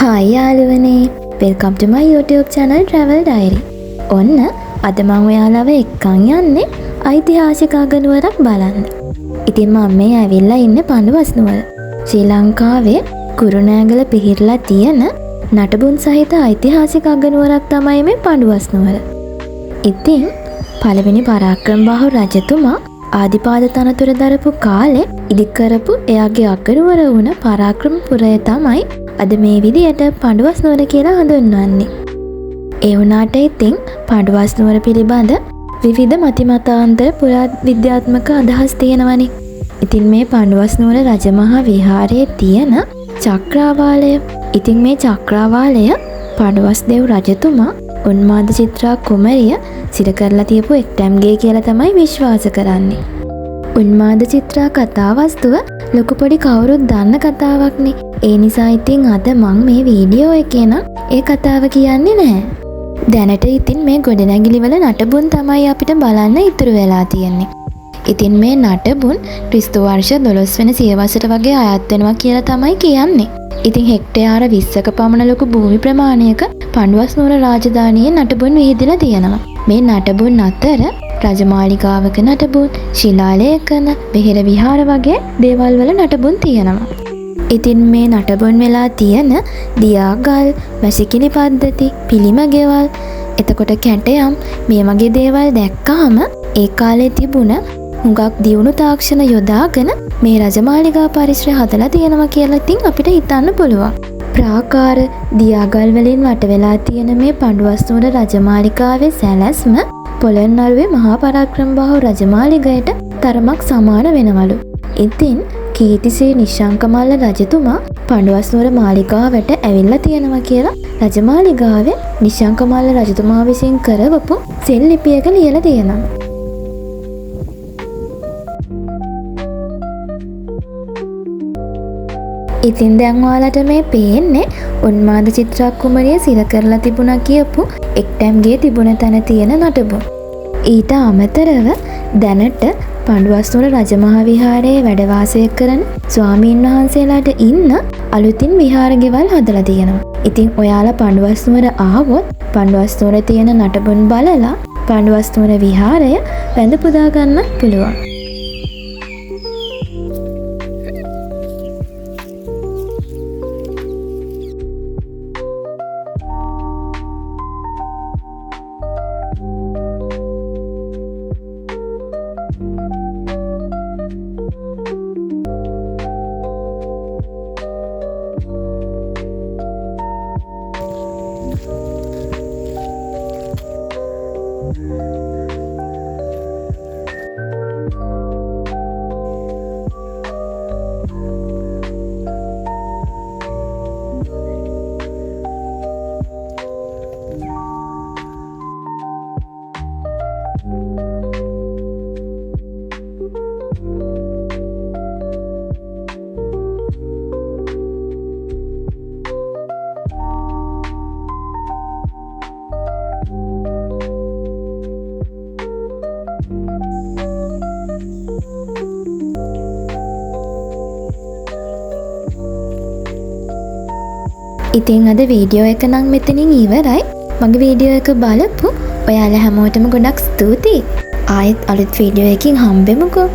Hi යාළුවනේ, welcome to my YouTube channel Travel Diary. ඔන්න අද මම ඔයාලව එක්කන් යන්නේ ඓතිහාසික අගනුවරක් බලන්න. ඉතින් මම මේ ඇවිල්ලා ඉන්නේ පඬුවස් නුවර. ශ්‍රී ලංකාවේ කුරුණෑගල පිහිටලා තියෙන නටබුන් සහිත ඓතිහාසික අගනුවරක් තමයි මේ පඬුවස් නුවර. ඉතින් පළවෙනි පරාක්‍රමබාහු රජතුමා ආදිපාද තනතුර දරපු කාලේ ඉදිකරපු එයාගේ අගනුවර වුණ පරාක්‍රමපුරය තමයි අද මේ විදියට පඬුවස් නුවර කියලා හඳුන්වන්නේ. ඒ වුණාට ඉතින් පඬුවස් නුවර පිළිබඳ විවිධ මතිමතාන්තර පුරාවිද්‍යාත්මක අදහස් තියෙනවනේ. ඉතින් මේ පඬුවස් නුවර රජමහා විහාරයේ තියෙන චක්‍රාවාලය. ඉතින් මේ චක්‍රාවාලය පඬුවස් දෙව් රජතුමා උන්මාද චිත්‍රා කුමරිය සිර කරලා තියපු එක්ටැම්ගේ කියලා තමයි විශ්වාස කරන්නේ. උන්මාද චිත්‍රා කතාවස්තුව ලොකු පොඩි කවුරුත් දන්න කතාවක්නේ. ඒ නිසා ඉතින් අද මං මේ වීඩියෝ එකේ නම් ඒ කතාව කියන්නේ නැහැ. දැනට ඉතින් මේ ගොඩනැගිලි වල නටබුන් තමයි අපිට බලන්න ඉතුරු වෙලා තියෙන්නේ. ඉතින් මේ නටබුන් ක්‍රිස්තු වර්ෂ 12 වෙනි සියවසට වගේ අයත් වෙනවා කියලා තමයි කියන්නේ. ඉතින් හෙක්ටයාර 20ක පමණ ලොකු භූමි ප්‍රමාණයක පඬුවස් නුවර රාජධානියේ නටබුන් විහිදලා තියෙනවා. මේ නටබුන් අතර රජමාලිගාවක නටබුන්, ශිලාලේඛන, බෙහෙර විහාර වගේ දේවල් වල නටබුන් තියෙනවා. ඉතින් මේ නටබුන් වෙලා තියෙන දියාගල්, වැසිකිලි පද්ධති, පිළිම ගෙවල්, එතකොට කැටයම් මේ වගේ දේවල් දැක්කහම ඒ කාලේ තිබුණ හුඟක් දියුණු තාක්ෂණ යොදාගෙන මේ රජමාලිගා පරිසරය හදලා තියෙනවා කියලා ඉතින් අපිට හිතන්න පුළුවන්. ප්‍රාකාර දියාගල් වලින් වට වෙලා තියෙන මේ පඬුවස් නුවර රජමාලිගාවේ සැලැස්ම පොළොන්නරුවේ මහා පරාක්‍රමබාහු රජමාලිගයට තරමක් සමාන වෙනවලු. ඉතින් කීර්තිශ්‍රී නිශ්ශංකමල්ල රජතුමා පඬුවස් නුවර මාලිගාවට ඇවිල්ලා තියෙනවා කියලා රජමාලිගාවේ නිශ්ශංකමල්ල රජතුමා විසින් කරවපු සෙල් ලිපියක ලියලා තියෙනවා. ඉතින් දැන් ඔයාලට මේ පේන්නේ උන්මාද චිත්‍රා කුමරිය සිර කරලා තිබුණා කියපු එක්ටැම්ගේ තිබුණ තැන තියෙන නටබුන්. ඊට අමතරව දැනට පඬුවස් නුවර රජමහා විහාරයේ වැඩ වාසය කරන ස්වාමීන් වහන්සේලාට ඉන්න අලුතින් විහාර ගෙවල් හදලා තියෙනවා. ඉතින් ඔයාලා පඬුවස් නුවර ආවොත් පඬුවස් නුවර තියෙන නටබුන් බලලා පඬුවස් නුවර විහාරය වැඳ පුදා ගන්න පුළුවන්. ඉතින් අද වීඩියෝ එක නම් මෙතනින් ඉවරයි. මගේ වීඩියෝ එක බලපු ඔයාලා හැමෝටම ගොඩක් ස්තුතියි. ආයෙත් අලුත් වීඩියෝ එකකින් හම්බෙමුකෝ.